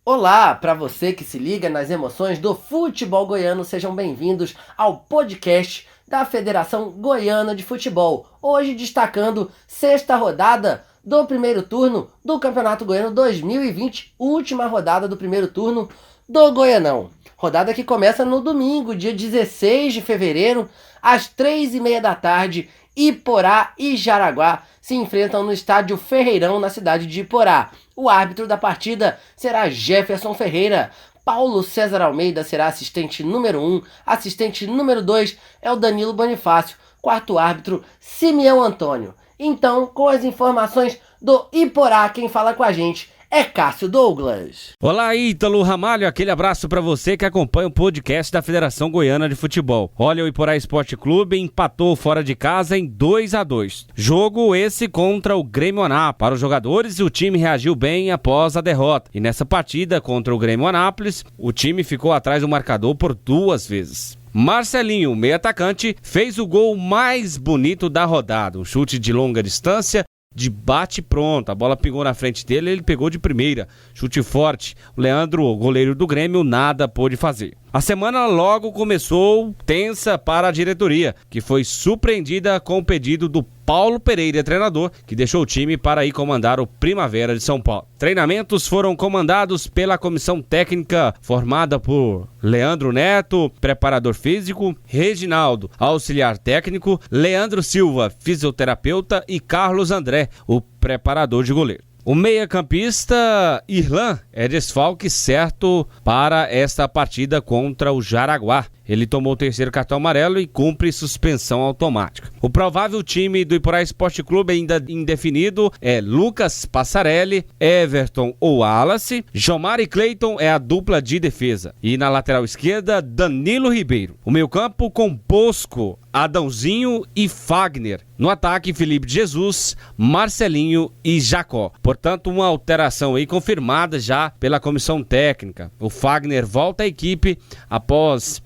Olá, para você que se liga nas emoções do futebol goiano, sejam bem-vindos ao podcast da Federação Goiana de Futebol. Hoje destacando sexta rodada do primeiro turno do Campeonato Goiano 2020, última rodada do primeiro turno do Goianão. Rodada que começa no domingo, dia 16 de fevereiro, às 3h30 da tarde. Iporá e Jaraguá se enfrentam no estádio Ferreirão, na cidade de Iporá. O árbitro da partida será Jefferson Ferreira. Paulo César Almeida será assistente número 1. Assistente número 2 é o Danilo Bonifácio. Quarto árbitro, Simeão Antônio. Então, com as informações do Iporá, quem fala com a gente é Cássio Douglas. Olá, Ítalo Ramalho, aquele abraço para você que acompanha o podcast da Federação Goiana de Futebol. Olha, o Iporá Esporte Clube empatou fora de casa em 2-2. Jogo esse contra o Grêmio Anápolis. Para os jogadores, o time reagiu bem após a derrota. E nessa partida contra o Grêmio Anápolis, o time ficou atrás do marcador por 2 vezes. Marcelinho, meio atacante, fez o gol mais bonito da rodada. Um chute de longa distância, de bate pronto, a bola pegou na frente dele, ele pegou de primeira, chute forte. O Leandro, o goleiro do Grêmio, nada pôde fazer. A semana logo começou tensa para a diretoria, que foi surpreendida com o pedido do Paulo Pereira, treinador, que deixou o time para ir comandar o Primavera de São Paulo. Treinamentos foram comandados pela comissão técnica formada por Leandro Neto, preparador físico, Reginaldo, auxiliar técnico, Leandro Silva, fisioterapeuta e Carlos André, o preparador de goleiro. O meia-campista Irlan é desfalque certo para esta partida contra o Jaraguá. Ele tomou o 3º cartão amarelo e cumpre suspensão automática. O provável time do Iporá Esporte Clube, ainda indefinido, é Lucas Passarelli, Everton ou Wallace, Jomar e Cleiton é a dupla de defesa. E na lateral esquerda, Danilo Ribeiro. O meio-campo com Bosco, Adãozinho e Fagner. No ataque, Felipe Jesus, Marcelinho e Jacó. Portanto, uma alteração aí confirmada já pela comissão técnica. O Fagner volta à equipe após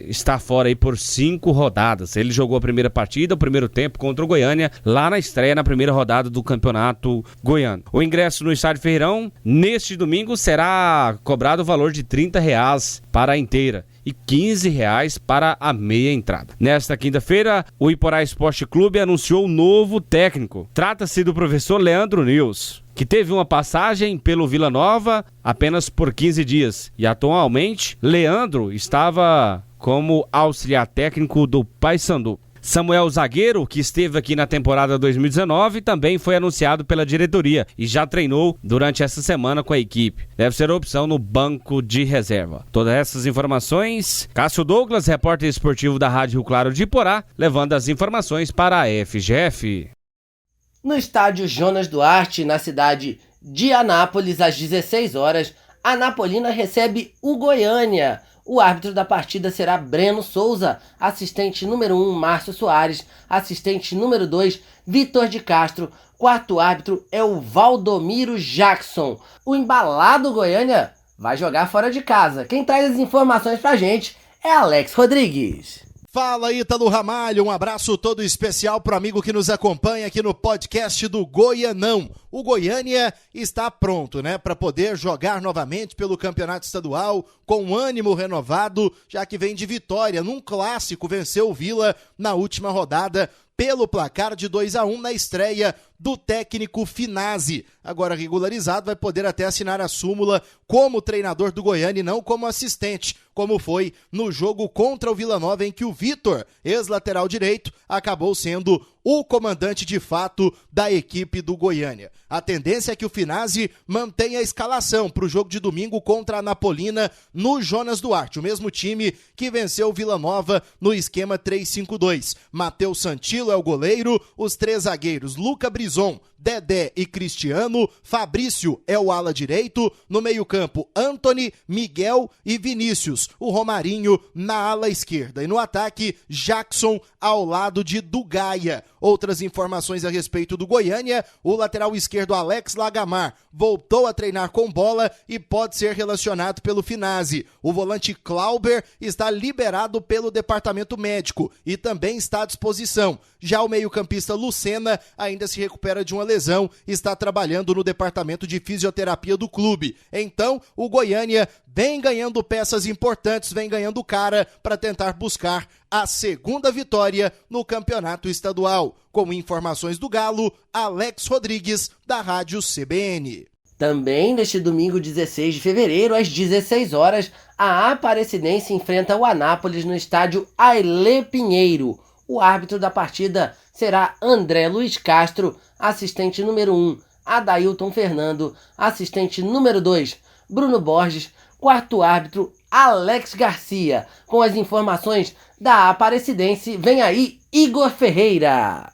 estar fora aí por 5 rodadas. Ele jogou a primeira partida, o primeiro tempo contra o Goiânia, lá na estreia na primeira rodada do Campeonato Goiano. O ingresso no estádio Ferreirão, neste domingo, será cobrado o valor de R$30 para a inteira e R$15 para a meia entrada. Nesta quinta-feira, o Iporá Esporte Clube anunciou um novo técnico. Trata-se do professor Leandro Nils, que teve uma passagem pelo Vila Nova apenas por 15 dias. E atualmente, Leandro estava como auxiliar técnico do Paysandu. Samuel Zagueiro, que esteve aqui na temporada 2019, também foi anunciado pela diretoria e já treinou durante essa semana com a equipe. Deve ser a opção no banco de reserva. Todas essas informações, Cássio Douglas, repórter esportivo da Rádio Claro de Iporá, levando as informações para a FGF. No estádio Jonas Duarte, na cidade de Anápolis, às 16 horas, a Anapolina recebe o Goiânia. O árbitro da partida será Breno Souza, assistente número 1, Márcio Soares, assistente número 2, Vitor de Castro, quarto árbitro é o Valdomiro Jackson. O embalado Goiânia vai jogar fora de casa. Quem traz as informações pra gente é Alex Rodrigues. Fala, Ítalo Ramalho, um abraço todo especial pro amigo que nos acompanha aqui no podcast do Goianão. O Goiânia está pronto, para poder jogar novamente pelo Campeonato Estadual com ânimo renovado, já que vem de vitória num clássico, venceu o Vila na última rodada pelo placar de 2-1 na estreia do técnico Finazzi. Agora regularizado, vai poder até assinar a súmula como treinador do Goiânia e não como assistente, como foi no jogo contra o Vila Nova, em que o Vitor, ex-lateral direito, acabou sendo o comandante de fato da equipe do Goiânia. A tendência é que o Finazzi mantenha a escalação para o jogo de domingo contra a Anapolina no Jonas Duarte, o mesmo time que venceu o Vila Nova no esquema 3-5-2. Matheus Santilo é o goleiro, os 3 zagueiros, Luca Brison, Dedé e Cristiano, Fabrício é o ala direito, no meio-campo Antony, Miguel e Vinícius, o Romarinho na ala esquerda, e no ataque Jackson ao lado de Dugaia. Outras informações a respeito do Goiânia: o lateral esquerdo Alex Lagamar voltou a treinar com bola e pode ser relacionado pelo Finazzi. O volante Clauber está liberado pelo departamento médico e também está à disposição. Já o meio-campista Lucena ainda se recupera de uma lesão, está trabalhando no departamento de fisioterapia do clube. Então, o Goiânia vem ganhando peças importantes, vem ganhando cara para tentar buscar a segunda vitória no campeonato estadual. Com informações do Galo, Alex Rodrigues, da Rádio CBN. Também neste domingo 16 de fevereiro, às 16 horas, a Aparecidense enfrenta o Anápolis no estádio Ailê Pinheiro. O árbitro da partida será André Luiz Castro, assistente número 1, Adailton Fernando, assistente número 2, Bruno Borges, quarto árbitro, Alex Garcia. Com as informações da Aparecidense, vem aí Igor Ferreira.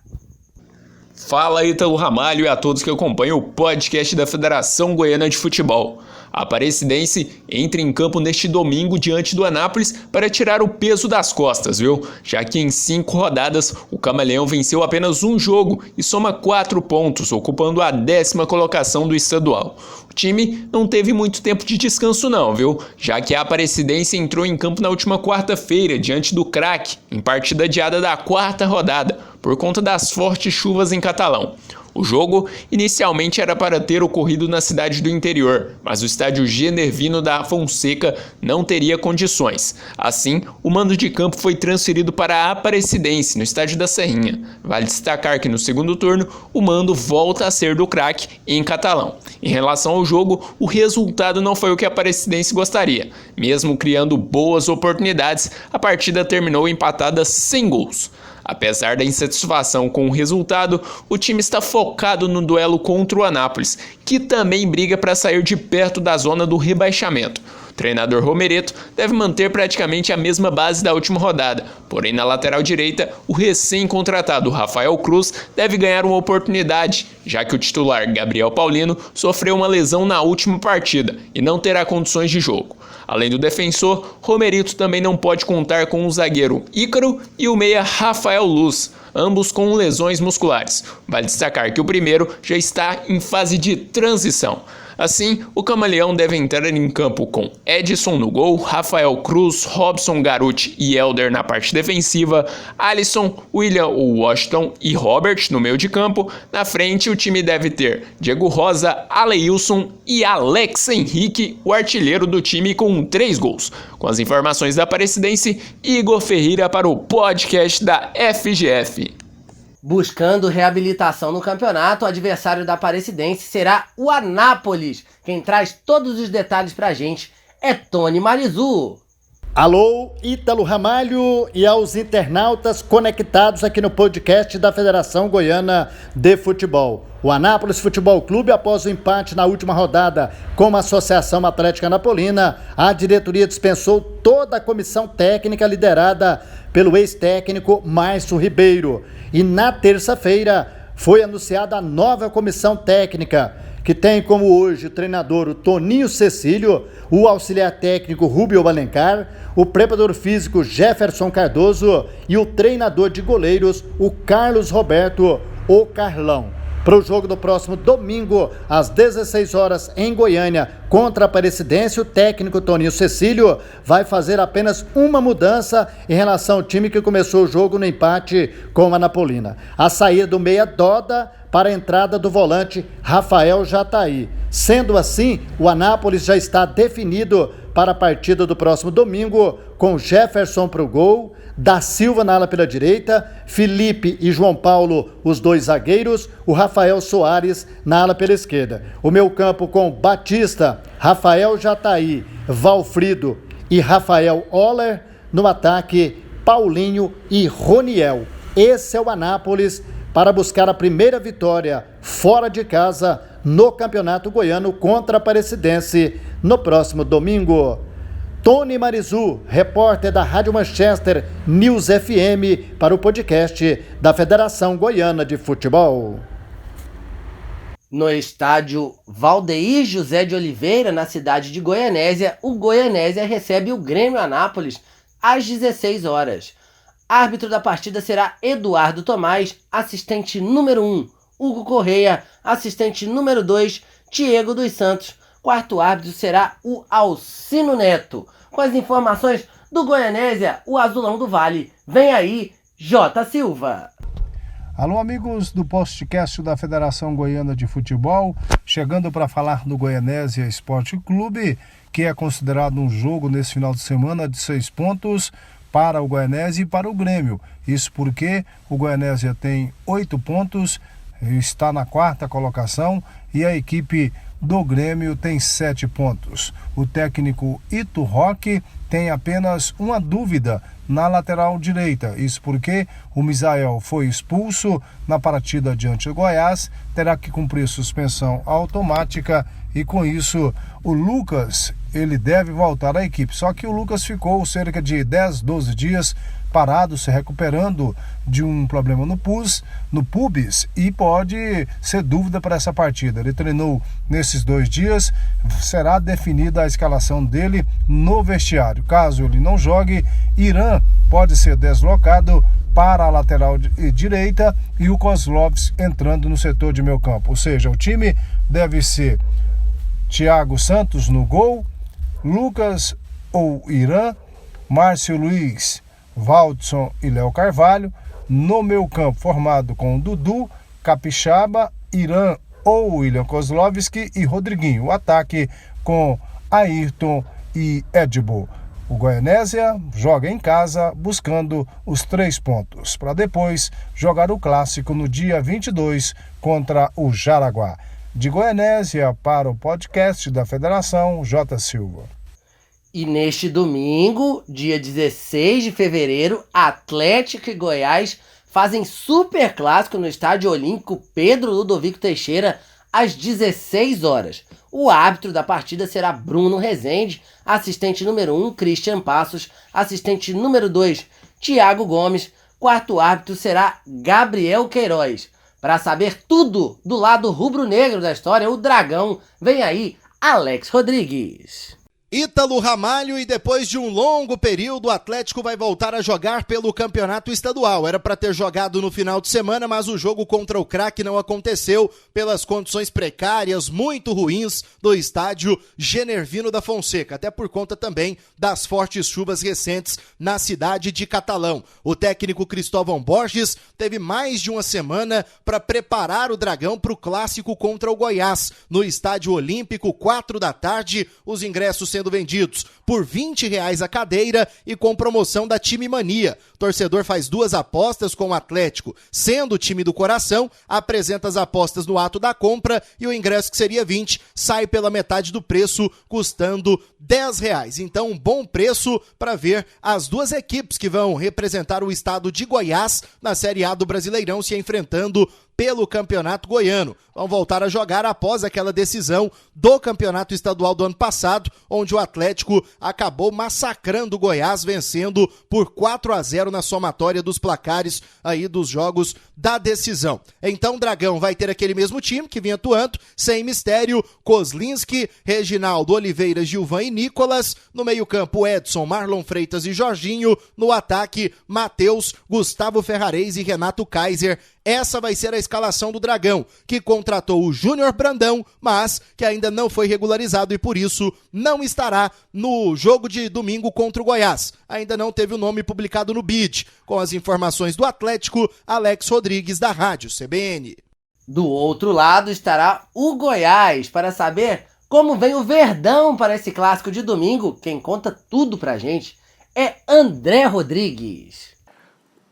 Fala Ítalo Ramalho e a todos que acompanham o podcast da Federação Goiana de Futebol. A Aparecidense entra em campo neste domingo diante do Anápolis para tirar o peso das costas, viu? Já que em 5 rodadas o Camaleão venceu apenas um jogo e soma 4 pontos, ocupando a 10ª colocação do estadual. O time não teve muito tempo de descanso não, viu? Já que a Aparecidense entrou em campo na última quarta-feira diante do Crack, em partida adiada da 4ª rodada, por conta das fortes chuvas em Catalão. O jogo inicialmente era para ter ocorrido na cidade do interior, mas o estádio Genervino da Fonseca não teria condições. Assim, o mando de campo foi transferido para a Aparecidense, no estádio da Serrinha. Vale destacar que no segundo turno, o mando volta a ser do Crack em Catalão. Em relação ao jogo, o resultado não foi o que a Aparecidense gostaria. Mesmo criando boas oportunidades, a partida terminou empatada sem gols. Apesar da insatisfação com o resultado, o time está focado no duelo contra o Anápolis, que também briga para sair de perto da zona do rebaixamento. O treinador Romereto deve manter praticamente a mesma base da última rodada, porém na lateral direita, o recém-contratado Rafael Cruz deve ganhar uma oportunidade, já que o titular Gabriel Paulino sofreu uma lesão na última partida e não terá condições de jogo. Além do defensor, Romerito também não pode contar com o zagueiro Ícaro e o meia Rafael Luz, ambos com lesões musculares. Vale destacar que o primeiro já está em fase de transição. Assim, o Camaleão deve entrar em campo com Edson no gol, Rafael Cruz, Robson Garuti e Elder na parte defensiva, Alisson, William Washington e Robert no meio de campo. Na frente, o time deve ter Diego Rosa, Aleilson e Alex Henrique, o artilheiro do time com 3 gols. Com as informações da Aparecidense, Igor Ferreira para o podcast da FGF. Buscando reabilitação no campeonato, o adversário da Aparecidense será o Anápolis. Quem traz todos os detalhes pra gente é Tony Marizu. Alô, Ítalo Ramalho e aos internautas conectados aqui no podcast da Federação Goiana de Futebol. O Anápolis Futebol Clube, após o empate na última rodada com a Associação Atlética Anapolina, a diretoria dispensou toda a comissão técnica liderada pelo ex-técnico Márcio Ribeiro. E na terça-feira foi anunciada a nova comissão técnica, que tem como hoje o treinador o Toninho Cecílio, o auxiliar técnico Rubio Alencar, o preparador físico Jefferson Cardoso e o treinador de goleiros o Carlos Roberto, o Carlão. Para o jogo do próximo domingo, às 16 horas em Goiânia, contra a Aparecidense, o técnico Toninho Cecílio vai fazer apenas uma mudança em relação ao time que começou o jogo no empate com a Anapolina. A saída do meia Doda para a entrada do volante Rafael Jataí. Sendo assim, o Anápolis já está definido para a partida do próximo domingo, com Jefferson para o gol, Da Silva na ala pela direita, Felipe e João Paulo, os 2 zagueiros, o Rafael Soares na ala pela esquerda. O meio campo com Batista, Rafael Jataí, Valfrido e Rafael Oller. No ataque, Paulinho e Roniel. Esse é o Anápolis para buscar a primeira vitória fora de casa no Campeonato Goiano contra a Aparecidense no próximo domingo. Tony Marizu, repórter da Rádio Manchester News FM, para o podcast da Federação Goiana de Futebol. No estádio Valdeir José de Oliveira, na cidade de Goianésia, o Goianésia recebe o Grêmio Anápolis às 16 horas. Árbitro da partida será Eduardo Tomás, assistente número 1, Hugo Correia, assistente número 2, Diego dos Santos. Quarto árbitro será o Alcino Neto. Com as informações do Goianésia, o Azulão do Vale. Vem aí, J. Silva. Alô, amigos do podcast da Federação Goiana de Futebol, chegando para falar do Goianésia Esporte Clube, que é considerado um jogo nesse final de semana de 6 pontos para o Goianésia e para o Grêmio. Isso porque o Goianésia tem 8 pontos, está na 4ª colocação e a equipe do Grêmio tem 7 pontos. O técnico Ito Roque tem apenas uma dúvida na lateral direita. Isso porque o Misael foi expulso na partida diante do Goiás, terá que cumprir suspensão automática e com isso o Lucas ele deve voltar à equipe. Só que o Lucas ficou cerca de 10, 12 dias parado, se recuperando de um problema no pubis e pode ser dúvida para essa partida. Ele treinou nesses 2 dias, será definida a escalação dele no vestiário. Caso ele não jogue, Irã pode ser deslocado para a lateral direita e o Kozlovski entrando no setor de meio campo. Ou seja, o time deve ser Thiago Santos no gol, Lucas ou Irã, Márcio Luiz, Valdson e Léo Carvalho, no meio campo formado com Dudu, Capixaba, Irã ou William Kozlovski e Rodriguinho. O ataque com Ayrton e Edbo. O Goianésia joga em casa buscando os 3 pontos, para depois jogar o clássico no dia 22 contra o Jaraguá. De Goianésia para o podcast da Federação, J. Silva. E neste domingo, dia 16 de fevereiro, Atlético e Goiás fazem super clássico no Estádio Olímpico Pedro Ludovico Teixeira às 16 horas. O árbitro da partida será Bruno Rezende, assistente número 1, Christian Passos, assistente número 2, Thiago Gomes, 4º árbitro será Gabriel Queiroz. Para saber tudo do lado rubro-negro da história, o Dragão, vem aí, Alex Rodrigues. Ítalo Ramalho, e depois de um longo período, o Atlético vai voltar a jogar pelo campeonato estadual. Era para ter jogado no final de semana, mas o jogo contra o Craque não aconteceu pelas condições precárias, muito ruins do estádio Genervino da Fonseca, até por conta também das fortes chuvas recentes na cidade de Catalão. O técnico Cristóvão Borges teve mais de uma semana para preparar o Dragão para o clássico contra o Goiás, no Estádio Olímpico, 4 da tarde, os ingressos sendo vendidos por R$20 a cadeira e com promoção da Time Mania. O torcedor faz 2 apostas com o Atlético, sendo o time do coração, apresenta as apostas no ato da compra e o ingresso, que seria 20, sai pela metade do preço, custando R$10. Então, um bom preço para ver as 2 equipes que vão representar o estado de Goiás na Série A do Brasileirão se enfrentando pelo Campeonato Goiano. Vão voltar a jogar após aquela decisão do Campeonato Estadual do ano passado, onde o Atlético acabou massacrando o Goiás, vencendo por 4-0 na somatória dos placares aí dos jogos da decisão. Então o Dragão vai ter aquele mesmo time que vinha atuando, sem mistério, Kozlinski, Reginaldo, Oliveira, Gilvan e Nicolas, no meio-campo Edson, Marlon Freitas e Jorginho, no ataque Matheus, Gustavo Ferrarese e Renato Kaiser. Essa vai ser a escalação do Dragão, que contratou o Júnior Brandão, mas que ainda não foi regularizado e por isso não estará no jogo de domingo contra o Goiás. Ainda não teve o nome publicado no BID. Com as informações do Atlético, Alex Rodrigues, da Rádio CBN. Do outro lado estará o Goiás para saber como vem o Verdão para esse clássico de domingo. Quem conta tudo pra gente é André Rodrigues.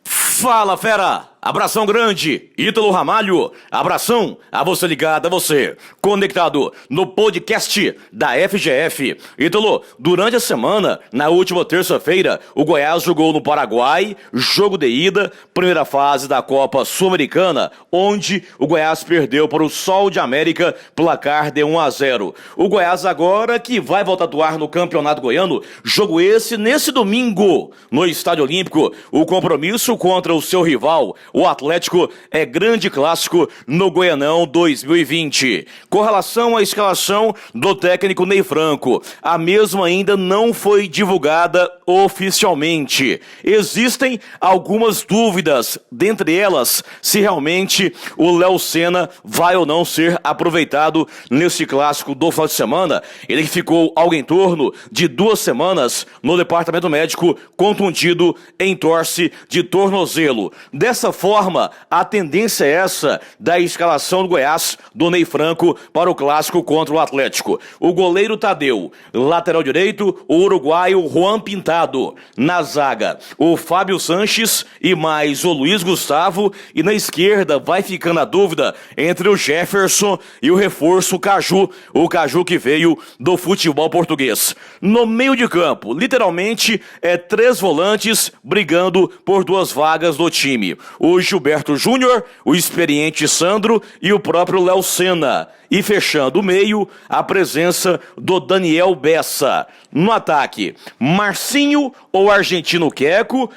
Fala, fera! Abração grande, Ítalo Ramalho. Abração a você ligado, a você conectado no podcast da FGF. Ítalo, durante a semana, na última terça-feira, o Goiás jogou no Paraguai, jogo de ida, primeira fase da Copa Sul-Americana, onde o Goiás perdeu para o Sol de América, placar de 1-0. O Goiás agora que vai voltar a atuar no Campeonato Goiano, jogo esse nesse domingo, no Estádio Olímpico, o compromisso contra o seu rival, o Atlético, é grande clássico no Goianão 2020. Com relação à escalação do técnico Ney Franco, a mesma ainda não foi divulgada oficialmente. Existem algumas dúvidas, dentre elas, se realmente o Léo Senna vai ou não ser aproveitado nesse clássico do final de semana. Ele que ficou algo em torno de 2 semanas no departamento médico, contundido em torce de tornozelo. Dessa forma, a tendência é essa da escalação do Goiás, do Ney Franco, para o clássico contra o Atlético. O goleiro Tadeu, lateral direito, o uruguaio Juan Pintado. Na zaga, o Fábio Sanches e mais o Luiz Gustavo. E na esquerda vai ficando a dúvida entre o Jefferson e o reforço Caju. O Caju que veio do futebol português. No meio de campo, literalmente, 3 volantes brigando por 2 vagas do time. O Gilberto Júnior, o experiente Sandro e o próprio Léo Senna. E fechando o meio, a presença do Daniel Bessa. No ataque, Marcinho ou argentino Queco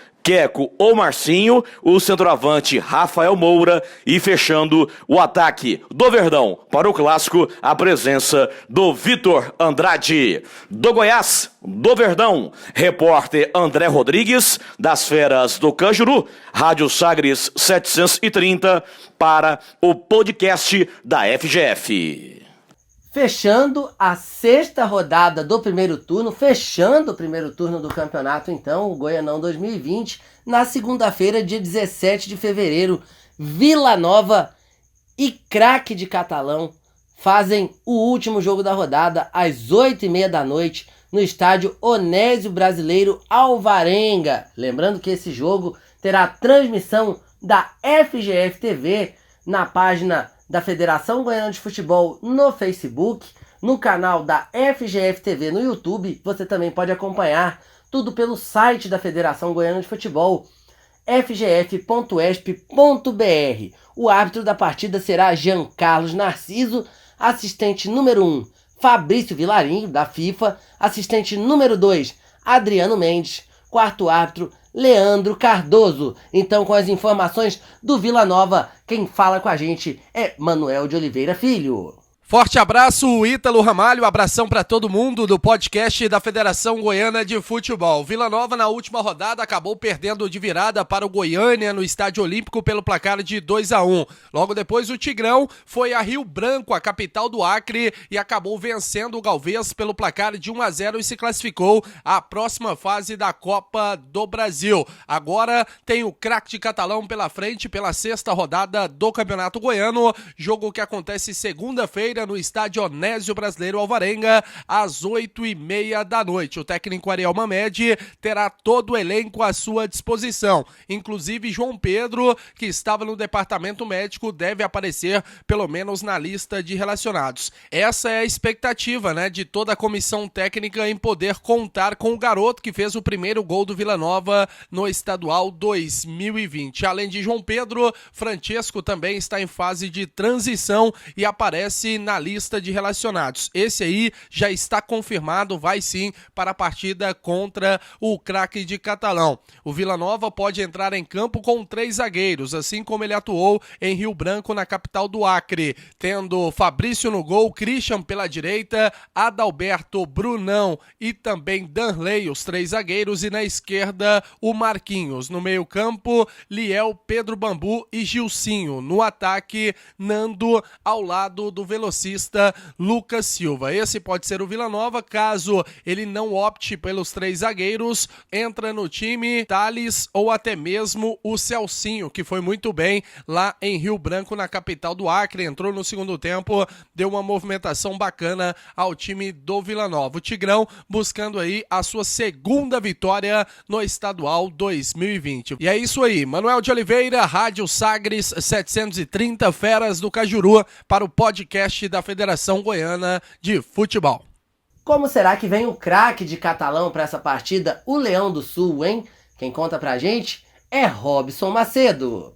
ou Marcinho, o centroavante Rafael Moura e fechando o ataque do Verdão para o clássico, a presença do Vitor Andrade. Do Goiás, do Verdão, repórter André Rodrigues, das Feras do Cajuru, Rádio Sagres 730, para o podcast da FGF. Fechando a 6ª rodada do primeiro turno, fechando o primeiro turno do campeonato, então, o Goianão 2020, na segunda-feira, dia 17 de fevereiro, Vila Nova e Craque de Catalão fazem o último jogo da rodada às 8h30 da noite no estádio Onésio Brasileiro Alvarenga. Lembrando que esse jogo terá transmissão da FGF TV na página da Federação Goiana de Futebol no Facebook, no canal da FGF TV no YouTube. Você também pode acompanhar tudo pelo site da Federação Goiana de Futebol, fgf.esp.br. O árbitro da partida será Jean Carlos Narciso, assistente número 1, Fabrício Vilarinho, da FIFA, assistente número 2, Adriano Mendes, quarto árbitro, Leandro Cardoso. Então, com as informações do Vila Nova, quem fala com a gente é Manuel de Oliveira Filho. Forte abraço, Ítalo Ramalho, abração para todo mundo do podcast da Federação Goiana de Futebol. Vila Nova na última rodada acabou perdendo de virada para o Goiânia no Estádio Olímpico pelo placar de 2-1. Logo depois o Tigrão foi a Rio Branco, a capital do Acre, e acabou vencendo o Galvez pelo placar de 1-0 e se classificou à próxima fase da Copa do Brasil. Agora tem o Craque de Catalão pela frente pela 6ª rodada do Campeonato Goiano, jogo que acontece segunda-feira no estádio Onésio Brasileiro Alvarenga, às 8h30 da noite. O técnico Ariel Mamed terá todo o elenco à sua disposição. Inclusive João Pedro, que estava no departamento médico, deve aparecer pelo menos na lista de relacionados. Essa é a expectativa, de toda a comissão técnica em poder contar com o garoto que fez o primeiro gol do Vila Nova no Estadual 2020. Além de João Pedro, Francesco também está em fase de transição e aparece na lista de relacionados. Esse aí já está confirmado, vai sim para a partida contra o Craque de Catalão. O Vila Nova pode entrar em campo com 3 zagueiros, assim como ele atuou em Rio Branco, na capital do Acre, tendo Fabrício no gol, Christian pela direita, Adalberto, Brunão e também Danley, os 3 zagueiros, e na esquerda o Marquinhos. No meio campo, Liel, Pedro Bambu e Gilcinho. No ataque, Nando ao lado do velocista Lucas Silva. Esse pode ser o Vila Nova, caso ele não opte pelos 3 zagueiros, entra no time Thales ou até mesmo o Celcinho, que foi muito bem lá em Rio Branco, na capital do Acre, entrou no segundo tempo, deu uma movimentação bacana ao time do Vila Nova. O Tigrão buscando aí a sua 2ª vitória no Estadual 2020. E é isso aí, Manuel de Oliveira, Rádio Sagres 730, Feras do Cajuru, para o podcast da Federação Goiana de Futebol. Como será que vem o Craque de Catalão para essa partida? O Leão do Sul, hein? Quem conta pra gente é Robson Macedo.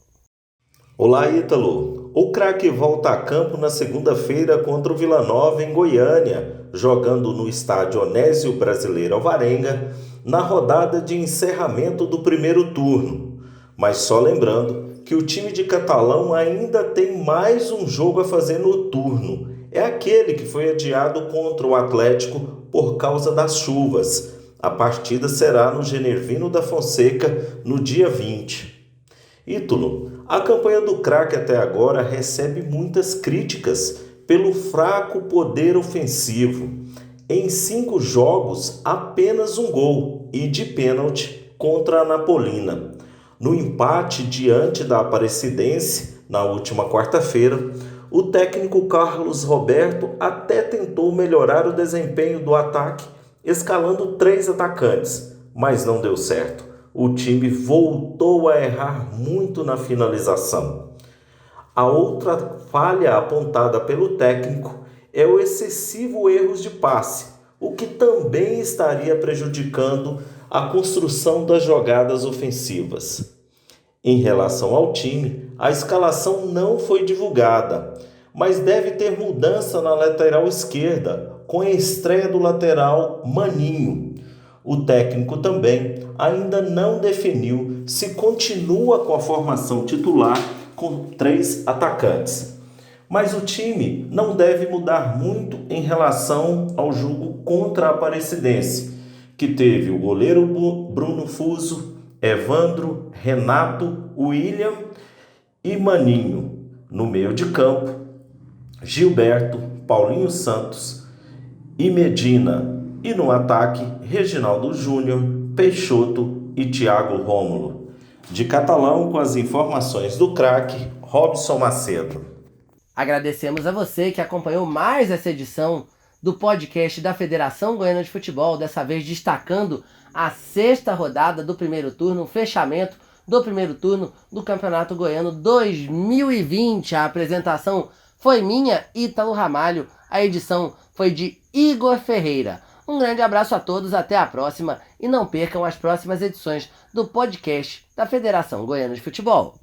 Olá, Ítalo. O Craque volta a campo na segunda-feira contra o Vila Nova em Goiânia, jogando no estádio Onésio Brasileiro Alvarenga, na rodada de encerramento do primeiro turno. Mas só lembrando que o time de Catalão ainda tem mais um jogo a fazer no turno. É aquele que foi adiado contra o Atlético por causa das chuvas. A partida será no Genervino da Fonseca no dia 20. Ítalo, a campanha do Craque até agora recebe muitas críticas pelo fraco poder ofensivo. Em 5 jogos, apenas um gol e de pênalti contra a Napolina. No empate diante da Aparecidense, na última quarta-feira, o técnico Carlos Roberto até tentou melhorar o desempenho do ataque, escalando 3 atacantes, mas não deu certo. O time voltou a errar muito na finalização. A outra falha apontada pelo técnico é o excessivo erro de passe, o que também estaria prejudicando a construção das jogadas ofensivas. Em relação ao time, a escalação não foi divulgada, mas deve ter mudança na lateral esquerda, com a estreia do lateral Maninho. O técnico também ainda não definiu se continua com a formação titular com 3 atacantes. Mas o time não deve mudar muito em relação ao jogo contra a Aparecidense, que teve o goleiro Bruno Fuso, Evandro, Renato, William e Maninho. No meio de campo, Gilberto, Paulinho Santos e Medina. E no ataque, Reginaldo Júnior, Peixoto e Thiago Rômulo. De Catalão, com as informações do craque Robson Macedo. Agradecemos a você que acompanhou mais essa edição do podcast da Federação Goiana de Futebol, dessa vez destacando a 6ª rodada do primeiro turno, o fechamento do primeiro turno do Campeonato Goiano 2020. A apresentação foi minha, Ítalo Ramalho, a edição foi de Igor Ferreira. Um grande abraço a todos, até a próxima e não percam as próximas edições do podcast da Federação Goiana de Futebol.